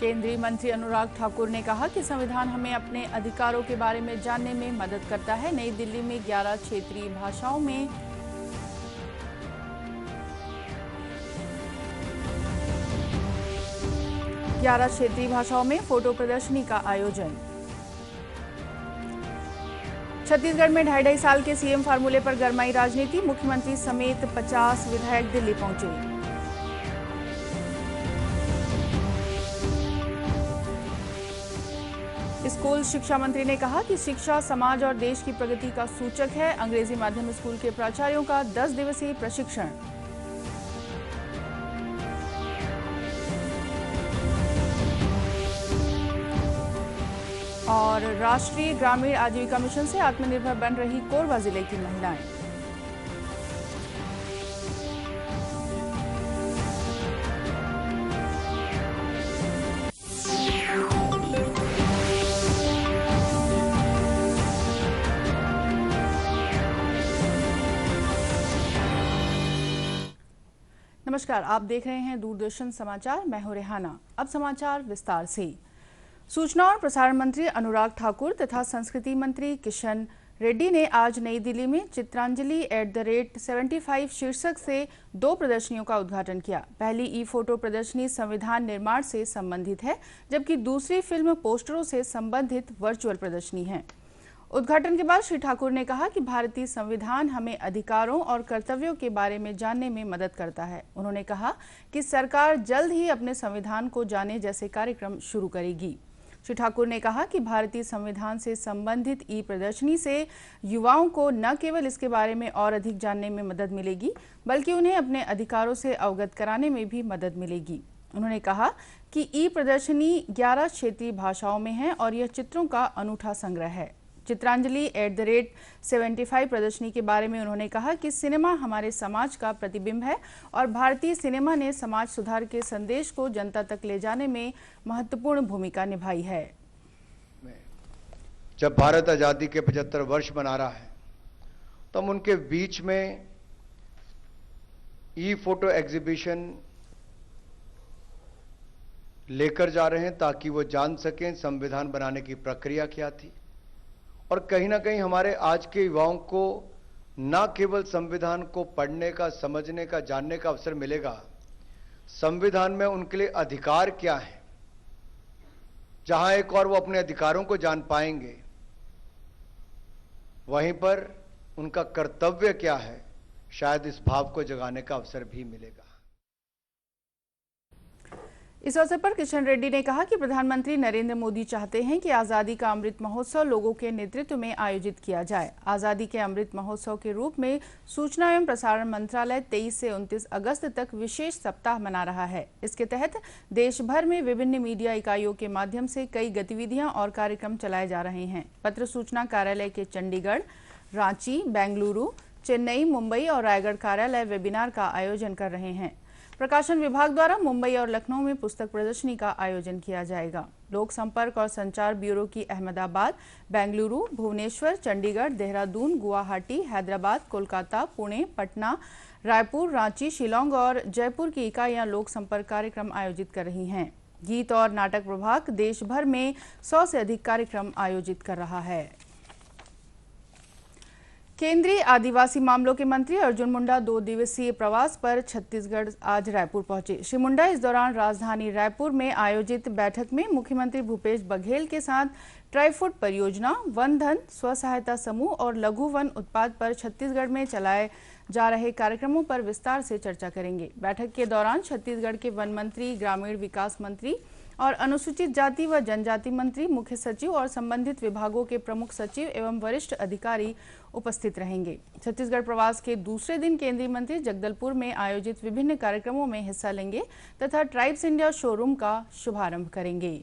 केंद्रीय मंत्री अनुराग ठाकुर ने कहा कि संविधान हमें अपने अधिकारों के बारे में जानने में मदद करता है। नई दिल्ली में 11 क्षेत्रीय भाषाओं में फोटो प्रदर्शनी का आयोजन। छत्तीसगढ़ में 2.5 साल के सीएम फार्मूले पर गरमाई राजनीति। मुख्यमंत्री समेत 50 विधायक दिल्ली पहुंचे। स्कूल शिक्षा मंत्री ने कहा कि शिक्षा समाज और देश की प्रगति का सूचक है। अंग्रेजी माध्यम स्कूल के प्राचार्यों का 10 दिवसीय प्रशिक्षण। और राष्ट्रीय ग्रामीण आजीविका मिशन से आत्मनिर्भर बन रही कोरबा जिले की महिलाएं। नमस्कार, आप देख रहे हैं दूरदर्शन समाचार। मैं हूं रेहाना। अब समाचार विस्तार से। सूचना और प्रसारण मंत्री अनुराग ठाकुर तथा संस्कृति मंत्री किशन रेड्डी ने आज नई दिल्ली में चित्रांजलि @75 शीर्षक से 2 प्रदर्शनियों का उद्घाटन किया। पहली ई फोटो प्रदर्शनी संविधान निर्माण से संबंधित है, जबकि दूसरी फिल्म पोस्टरों से संबंधित वर्चुअल प्रदर्शनी है। उद्घाटन के बाद श्री ठाकुर ने कहा कि भारतीय संविधान हमें अधिकारों और कर्तव्यों के बारे में जानने में मदद करता है। उन्होंने कहा कि सरकार जल्द ही अपने संविधान को जाने जैसे कार्यक्रम शुरू करेगी। श्री ठाकुर ने कहा कि भारतीय संविधान से संबंधित ई प्रदर्शनी से युवाओं को न केवल इसके बारे में और अधिक जानने में मदद मिलेगी, बल्कि उन्हें अपने अधिकारों से अवगत कराने में भी मदद मिलेगी। उन्होंने कहा कि ई प्रदर्शनी 11 क्षेत्रीय भाषाओं में है और यह चित्रों का अनूठा संग्रह है। चित्रांजलि @75 प्रदर्शनी के बारे में उन्होंने कहा कि सिनेमा हमारे समाज का प्रतिबिंब है और भारतीय सिनेमा ने समाज सुधार के संदेश को जनता तक ले जाने में महत्वपूर्ण भूमिका निभाई है। जब भारत आजादी के 75 वर्ष मना रहा है, तो हम उनके बीच में ई फोटो एग्जीबिशन लेकर जा रहे हैं ताकि वो जान सकें संविधान बनाने की प्रक्रिया क्या थी। और कहीं ना कहीं हमारे आज के युवाओं को न केवल संविधान को पढ़ने का, समझने का, जानने का अवसर मिलेगा, संविधान में उनके लिए अधिकार क्या है, जहां एक और वो अपने अधिकारों को जान पाएंगे, वहीं पर उनका कर्तव्य क्या है, शायद इस भाव को जगाने का अवसर भी मिलेगा। इस अवसर पर किशन रेड्डी ने कहा कि प्रधानमंत्री नरेंद्र मोदी चाहते हैं कि आज़ादी का अमृत महोत्सव लोगों के नेतृत्व में आयोजित किया जाए। आज़ादी के अमृत महोत्सव के रूप में सूचना एवं प्रसारण मंत्रालय 23 से 29 अगस्त तक विशेष सप्ताह मना रहा है। इसके तहत देश भर में विभिन्न मीडिया इकाइयों के माध्यम से कई गतिविधियां और कार्यक्रम चलाए जा रहे हैं। पत्र सूचना कार्यालय के चंडीगढ़, रांची, बेंगलुरु, चेन्नई, मुंबई और रायगढ़ कार्यालय वेबिनार का आयोजन कर रहे हैं। प्रकाशन विभाग द्वारा मुंबई और लखनऊ में पुस्तक प्रदर्शनी का आयोजन किया जाएगा। लोक संपर्क और संचार ब्यूरो की अहमदाबाद, बेंगलुरु, भुवनेश्वर, चंडीगढ़, देहरादून, गुवाहाटी, हैदराबाद, कोलकाता, पुणे, पटना, रायपुर, रांची, शिलोंग और जयपुर की इकाइयां लोक संपर्क कार्यक्रम आयोजित कर रही हैं। गीत और नाटक प्रभाग देश भर में 100 से अधिक कार्यक्रम आयोजित कर रहा है। केंद्रीय आदिवासी मामलों के मंत्री अर्जुन मुंडा 2 दिवसीय प्रवास पर छत्तीसगढ़ आज रायपुर पहुंचे। श्री मुंडा इस दौरान राजधानी रायपुर में आयोजित बैठक में मुख्यमंत्री भूपेश बघेल के साथ ट्राईफूड परियोजना, वन धन, स्व सहायता समूह और लघु वन उत्पाद पर छत्तीसगढ़ में चलाए जा रहे कार्यक्रमों पर विस्तार से चर्चा करेंगे। बैठक के दौरान छत्तीसगढ़ के वन मंत्री, ग्रामीण विकास मंत्री और अनुसूचित जाति व जनजाति मंत्री, मुख्य सचिव और संबंधित विभागों के प्रमुख सचिव एवं वरिष्ठ अधिकारी उपस्थित रहेंगे। छत्तीसगढ़ प्रवास के दूसरे दिन केंद्रीय मंत्री जगदलपुर में आयोजित विभिन्न कार्यक्रमों में हिस्सा लेंगे तथा ट्राइब्स इंडिया शोरूम का शुभारंभ करेंगे।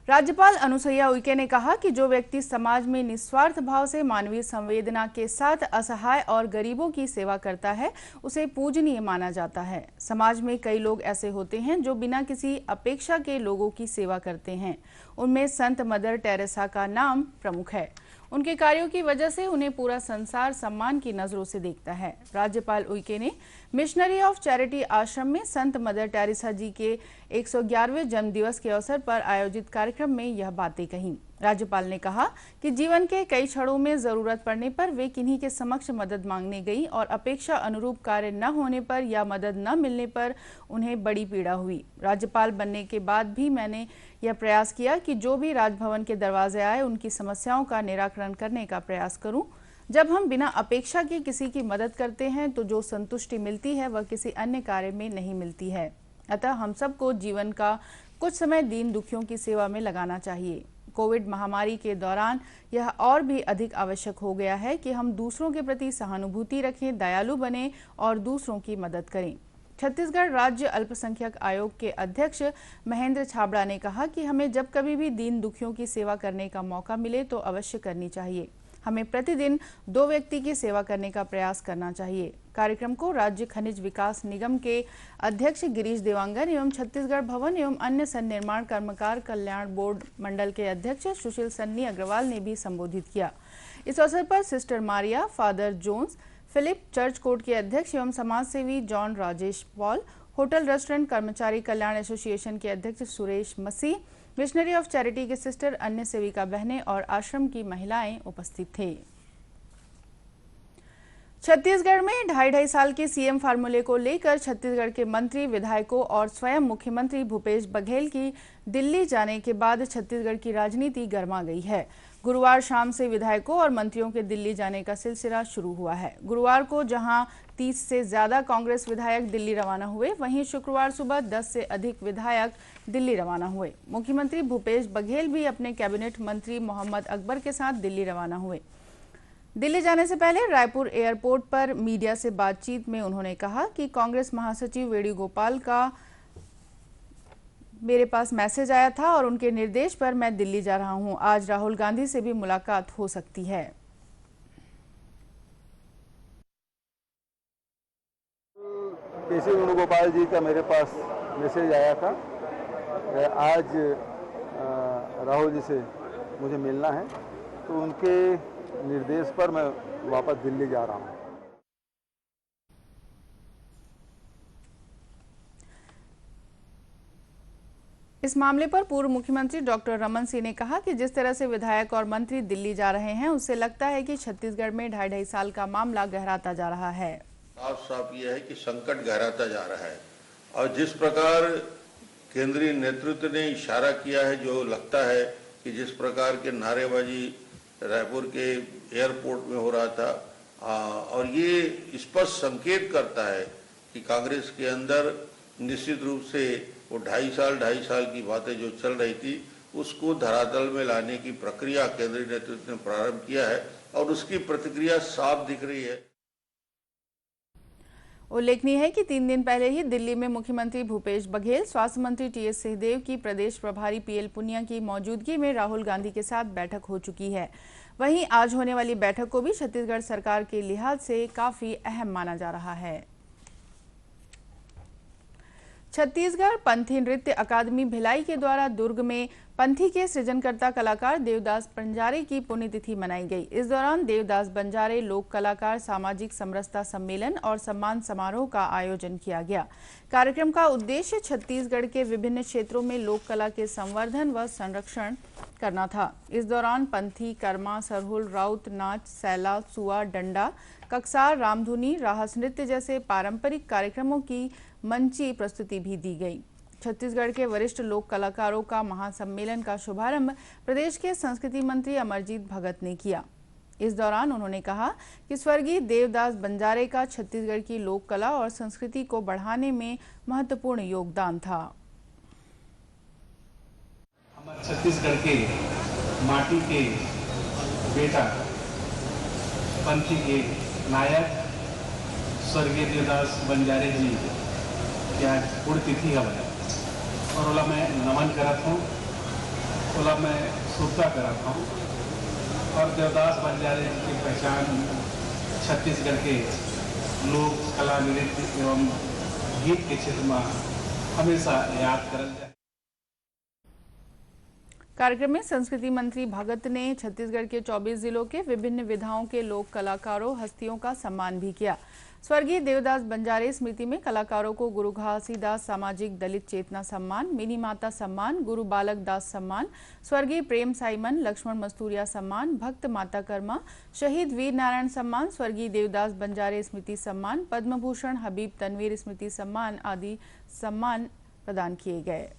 राज्यपाल अनुसुईया उइके ने कहा कि जो व्यक्ति समाज में निस्वार्थ भाव से मानवीय संवेदना के साथ असहाय और गरीबों की सेवा करता है, उसे पूजनीय माना जाता है। समाज में कई लोग ऐसे होते हैं जो बिना किसी अपेक्षा के लोगों की सेवा करते हैं। उनमें संत मदर टेरेसा का नाम प्रमुख है। उनके कार्यों की वजह से उन्हें पूरा संसार सम्मान की नजरों से देखता है। राज्यपाल उइके ने मिशनरी ऑफ चैरिटी आश्रम में संत मदर टेरेसा जी के 111वें जन्म दिवस के अवसर पर आयोजित कार्यक्रम में यह बातें कहीं। राज्यपाल ने कहा कि जीवन के कई क्षणों में जरूरत पड़ने पर वे किन्हीं के समक्ष मदद मांगने गई और अपेक्षा अनुरूप कार्य न होने पर या मदद न मिलने पर उन्हें बड़ी पीड़ा हुई। राज्यपाल बनने के बाद भी मैंने यह प्रयास किया कि जो भी राजभवन के दरवाजे आए उनकी समस्याओं का निराकरण करने का प्रयास करूं। जब हम बिना अपेक्षा के किसी की मदद करते हैं तो जो संतुष्टि मिलती है वह किसी अन्य कार्य में नहीं मिलती है। अतः हम सबको जीवन का कुछ समय दीन दुखियों की सेवा में लगाना चाहिए। कोविड महामारी के दौरान यह और भी अधिक आवश्यक हो गया है कि हम दूसरों के प्रति सहानुभूति रखें, दयालु बने और दूसरों की मदद करें। छत्तीसगढ़ राज्य अल्पसंख्यक आयोग के अध्यक्ष महेंद्र छाबड़ा ने कहा कि हमें जब कभी भी दीन दुखियों की सेवा करने का मौका मिले तो अवश्य करनी चाहिए। हमें प्रतिदिन 2 व्यक्ति की सेवा करने का प्रयास करना चाहिए। कार्यक्रम को राज्य खनिज विकास निगम के अध्यक्ष गिरीश देवांगन एवं छत्तीसगढ़ भवन एवं अन्य सन्निर्माण कर्मकार कल्याण बोर्ड मंडल के अध्यक्ष सुशील सन्नी अग्रवाल ने भी संबोधित किया। इस अवसर पर sister Maria, father Jones, Philip church court के अध्यक्ष एवं समाज सेवी John Rajesh Paul, hotel restaurant कर्मचारी कल्याण एसोसिएशन के अध्यक्ष Suresh Masih, missionary of charity के सिस्टर, अन्य सेविका बहनें और आश्रम की महिलाएं उपस्थित थे। छत्तीसगढ़ में 2.5 साल के सीएम फार्मूले को लेकर छत्तीसगढ़ के मंत्री, विधायकों और स्वयं मुख्यमंत्री भूपेश बघेल की दिल्ली जाने के बाद छत्तीसगढ़ की राजनीति गर्मा गई है। गुरुवार शाम से विधायकों और मंत्रियों के दिल्ली जाने का सिलसिला शुरू हुआ है। गुरुवार को जहां 30 से ज्यादा कांग्रेस विधायक दिल्ली रवाना हुए, वहीं शुक्रवार सुबह 10 से अधिक विधायक दिल्ली रवाना हुए। मुख्यमंत्री भूपेश बघेल भी अपने कैबिनेट मंत्री मोहम्मद अकबर के साथ दिल्ली रवाना हुए। दिल्ली जाने से पहले रायपुर एयरपोर्ट पर मीडिया से बातचीत में उन्होंने कहा कि कांग्रेस महासचिव वेणुगोपाल का मेरे पास मैसेज आया था और उनके निर्देश पर मैं दिल्ली जा रहा हूं। आज राहुल गांधी से भी मुलाकात हो सकती है। केसी वेणुगोपाल जी का मेरे पास मैसेज आया था। आज राहुल जी से मुझे मिलना है, तो उनके निर्देश पर मैं वापस दिल्ली जा रहा हूं। इस मामले पर पूर्व मुख्यमंत्री डॉक्टर रमन सिंह ने कहा कि जिस तरह से विधायक और मंत्री दिल्ली जा रहे हैं, उससे लगता है कि छत्तीसगढ़ में 2.5 साल का मामला गहराता जा रहा है। साफ यह है कि संकट गहराता जा रहा है और जिस प्रकार केंद्रीय नेतृत्व ने इशारा किया है, जो लगता है कि जिस प्रकार के नारेबाजी रायपुर के एयरपोर्ट में हो रहा था, और ये स्पष्ट संकेत करता है कि कांग्रेस के अंदर निश्चित रूप से वो 2.5 साल की बातें जो चल रही थी उसको धरातल में लाने की प्रक्रिया केंद्रीय नेतृत्व ने प्रारंभ किया है और उसकी प्रतिक्रिया साफ दिख रही है। उल्लेखनीय है कि 3 दिन पहले ही दिल्ली में मुख्यमंत्री भूपेश बघेल, स्वास्थ्य मंत्री टीएस सिंहदेव की प्रदेश प्रभारी पीएल पुनिया की मौजूदगी में राहुल गांधी के साथ बैठक हो चुकी है। वहीं आज होने वाली बैठक को भी छत्तीसगढ़ सरकार के लिहाज से काफी अहम माना जा रहा है। छत्तीसगढ़ पंथी नृत्य अकादमी भिलाई के द्वारा दुर्ग में पंथी के सृजनकर्ता कलाकार देवदास बंजारे की पुण्यतिथि मनाई गई। इस दौरान देवदास बंजारे लोक कलाकार सामाजिक समरसता सम्मेलन और सम्मान समारोह का आयोजन किया गया। कार्यक्रम का उद्देश्य छत्तीसगढ़ के विभिन्न क्षेत्रों में लोक कला के संवर्धन व संरक्षण करना था। इस दौरान पंथी, कर्मा, सरहुल, राउत नाच, सैला, सुआ, डंडा, ककसार, रामधुनी, राहस नृत्य जैसे पारंपरिक कार्यक्रमों की मंची प्रस्तुति भी दी गई। छत्तीसगढ़ के वरिष्ठ लोक कलाकारों का महासम्मेलन का शुभारंभ प्रदेश के संस्कृति मंत्री अमरजीत भगत ने किया। इस दौरान उन्होंने कहा कि स्वर्गीय देवदास बंजारे का छत्तीसगढ़ की लोक कला और संस्कृति को बढ़ाने में महत्वपूर्ण योगदान था। हमारे छत्तीसगढ़ के माटी के बेटा, पंथी के नायक स्वर्गीय देवदास बंजारे जी की आज पुण्यतिथि है और ओला मैं नमन करत हूँ, ओला मैं शुभता करत हूँ। और देवदास बंजारे जी की पहचान छत्तीसगढ़ के लोक कला, नृत्य एवं गीत के क्षेत्र में हमेशा याद करल जाए। कार्यक्रम में संस्कृति मंत्री भगत ने छत्तीसगढ़ के 24 जिलों के विभिन्न विधाओं के लोक कलाकारों हस्तियों का सम्मान भी किया। स्वर्गीय देवदास बंजारे स्मृति में कलाकारों को गुरु घासीदास सामाजिक दलित चेतना सम्मान, मिनी माता सम्मान, गुरु बालक दास सम्मान, स्वर्गीय प्रेम साइमन, लक्ष्मण मस्तूरिया सम्मान, भक्त माता कर्मा, शहीद वीर नारायण सम्मान, स्वर्गीय देवदास बंजारे स्मृति सम्मान, पद्म भूषण हबीब तनवीर स्मृति सम्मान आदि सम्मान प्रदान किए गए।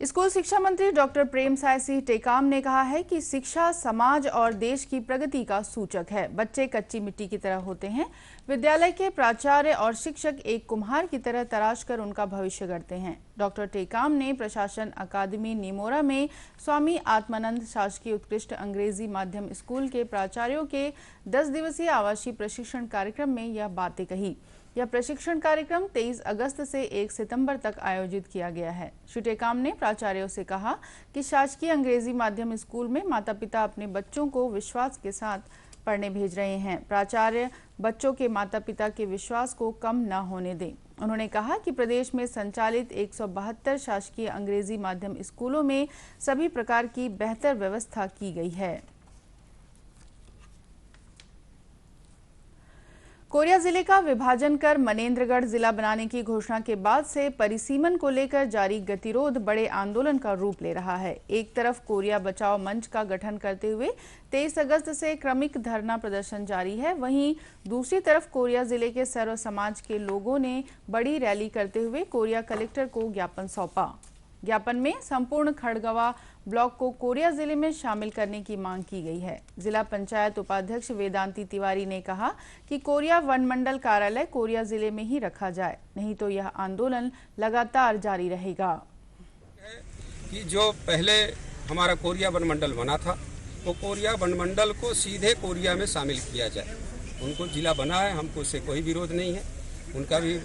स्कूल शिक्षा मंत्री डॉक्टर प्रेम साय सिंह टेकाम ने कहा है कि शिक्षा समाज और देश की प्रगति का सूचक है। बच्चे कच्ची मिट्टी की तरह होते हैं। विद्यालय के प्राचार्य और शिक्षक एक कुम्हार की तरह तराश कर उनका भविष्य गढ़ते हैं। डॉक्टर टेकाम ने प्रशासन अकादमी निमोरा में स्वामी आत्मानंद शासकीय उत्कृष्ट अंग्रेजी माध्यम स्कूल के प्राचार्यों के 10 दिवसीय आवासीय प्रशिक्षण कार्यक्रम में यह बातें कही। यह प्रशिक्षण कार्यक्रम 23 अगस्त से 1 सितंबर तक आयोजित किया गया है। श्री टेकाम ने प्राचार्यों से कहा कि शासकीय अंग्रेजी माध्यम स्कूल में माता पिता अपने बच्चों को विश्वास के साथ पढ़ने भेज रहे हैं। प्राचार्य बच्चों के माता पिता के विश्वास को कम न होने दें। उन्होंने कहा कि प्रदेश में संचालित 172 शासकीय अंग्रेजी माध्यम स्कूलों में सभी प्रकार की बेहतर व्यवस्था की गई है। कोरिया जिले का विभाजन कर मनेन्द्रगढ़ जिला बनाने की घोषणा के बाद से परिसीमन को लेकर जारी गतिरोध बड़े आंदोलन का रूप ले रहा है। एक तरफ कोरिया बचाओ मंच का गठन करते हुए 23 अगस्त से क्रमिक धरना प्रदर्शन जारी है, वहीं दूसरी तरफ कोरिया जिले के सर्व समाज के लोगों ने बड़ी रैली करते हुए कोरिया कलेक्टर को ज्ञापन सौंपा। ज्ञापन में संपूर्ण खड़गवा ब्लॉक को कोरिया जिले में शामिल करने की मांग की गई है। जिला पंचायत उपाध्यक्ष वेदांती तिवारी ने कहा कि कोरिया वन मंडल कार्यालय कोरिया जिले में ही रखा जाए, नहीं तो यह आंदोलन लगातार जारी रहेगा। कि जो पहले हमारा कोरिया वन मंडल बना था, वो कोरिया वन मंडल को सीधे कोरिया में शामिल किया जाए। उनको जिला बना है, हमको उससे कोई विरोध नहीं है, उनका भी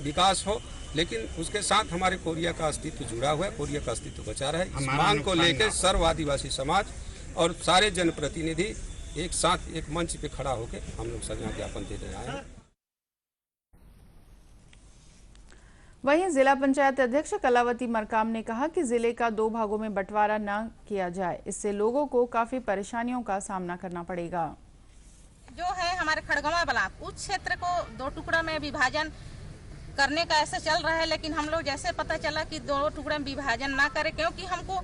विकास हो, लेकिन उसके साथ हमारे कोरिया का अस्तित्व जुड़ा हुआ है, कोरिया का अस्तित्व बचा रहे। इस मांग को लेकर सर्व आदिवासी समाज और सारे जनप्रतिनिधि एक साथ एक मंच पे खड़ा होकर हम लोग सजा ज्ञापन देने आए हैं। वहीं जिला पंचायत अध्यक्ष कलावती मरकाम ने कहा कि जिले का 2 भागों में बंटवारा न किया जाए, इससे लोगों को काफी परेशानियों का सामना करना पड़ेगा। जो है हमारे खड़गवा ब्लॉक उस क्षेत्र को 2 टुकड़ा में विभाजन करने का ऐसे चल रहा है, लेकिन हम लोग जैसे पता चला कि 2 टुकड़े में विभाजन ना करें, क्योंकि हमको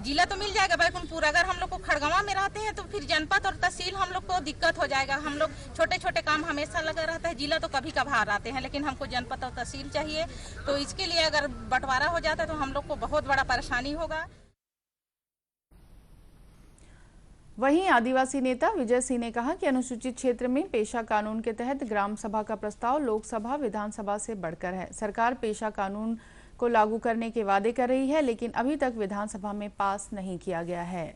जिला तो मिल जाएगा बैकुंठपुर, अगर हम लोग को खड़गवा में रहते हैं तो फिर जनपद और तहसील हम लोग को दिक्कत हो जाएगा। हम लोग छोटे छोटे काम हमेशा लगा रहता है, जिला तो कभी कभार आते हैं, लेकिन हमको जनपद और तहसील चाहिए। तो इसके लिए अगर बंटवारा हो जाता है तो हम लोग को बहुत बड़ा परेशानी होगा। वहीं आदिवासी नेता विजय सिंह ने कहा कि अनुसूचित क्षेत्र में पेशा कानून के तहत ग्राम सभा का प्रस्ताव लोकसभा विधानसभा से बढ़कर है। सरकार पेशा कानून को लागू करने के वादे कर रही है, लेकिन अभी तक विधानसभा में पास नहीं किया गया है।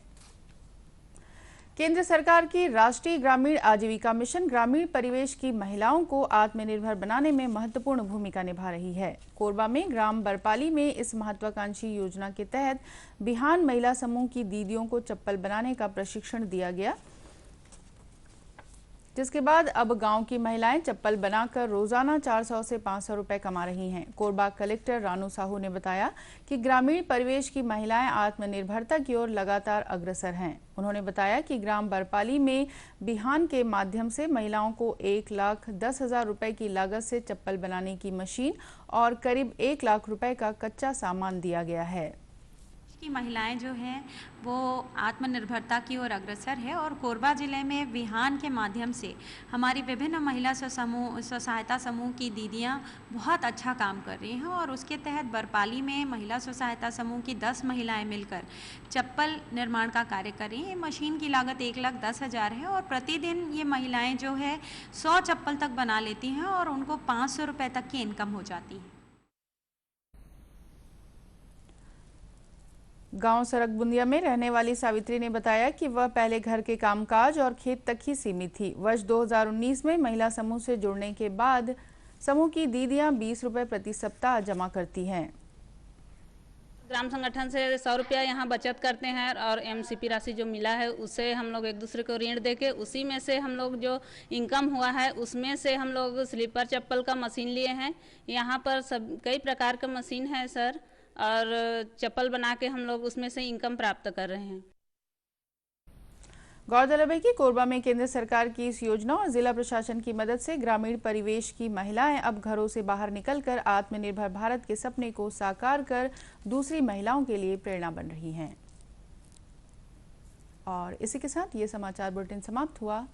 केंद्र सरकार की राष्ट्रीय ग्रामीण आजीविका मिशन ग्रामीण परिवेश की महिलाओं को आत्मनिर्भर बनाने में महत्वपूर्ण भूमिका निभा रही है। कोरबा में ग्राम बरपाली में इस महत्वाकांक्षी योजना के तहत बिहान महिला समूह की दीदियों को चप्पल बनाने का प्रशिक्षण दिया गया, जिसके बाद अब गांव की महिलाएं चप्पल बनाकर रोजाना 400 से 500 रुपए कमा रही हैं। कोरबा कलेक्टर रानू साहू ने बताया कि ग्रामीण परिवेश की महिलाएं आत्मनिर्भरता की ओर लगातार अग्रसर हैं। उन्होंने बताया कि ग्राम बरपाली में बिहान के माध्यम से महिलाओं को 1,10,000 रुपए की लागत से चप्पल बनाने की मशीन और करीब 1 लाख रुपए का कच्चा सामान दिया गया है। की महिलाएं जो हैं वो आत्मनिर्भरता की ओर अग्रसर है और कोरबा ज़िले में बिहान के माध्यम से हमारी विभिन्न महिला स्व सहायता समूह की दीदियां बहुत अच्छा काम कर रही हैं और उसके तहत बरपाली में महिला स्व सहायता समूह की 10 महिलाएं मिलकर चप्पल निर्माण का कार्य कर रही हैं। मशीन की लागत 1,10,000 है और प्रतिदिन ये महिलाएँ जो है 100 चप्पल तक बना लेती हैं और उनको 500 रुपये तक की इनकम हो जाती है। गांव सरक बुंदिया में रहने वाली सावित्री ने बताया कि वह पहले घर के कामकाज और खेत तक ही सीमित थी। वर्ष 2019 में महिला समूह से जुड़ने के बाद समूह की दीदियां 20 रुपए प्रति सप्ताह जमा करती हैं। ग्राम संगठन से 100 रुपया यहाँ बचत करते हैं और एमसीपी राशि जो मिला है उससे हम लोग एक दूसरे को ऋण देके उसी में से हम लोग जो इनकम हुआ है उसमें से हम लोग स्लीपर चप्पल का मशीन लिए हैं। यहाँ पर सब कई प्रकार का मशीन है सर, और चप्पल बना के हम लोग उसमें से इनकम प्राप्त कर रहे हैं। गौरतलब है कि कोरबा में केंद्र सरकार की इस योजना और जिला प्रशासन की मदद से ग्रामीण परिवेश की महिलाएं अब घरों से बाहर निकलकर आत्मनिर्भर भारत के सपने को साकार कर दूसरी महिलाओं के लिए प्रेरणा बन रही हैं। और इसी के साथ ये समाचार बुलेटिन समाप्त हुआ।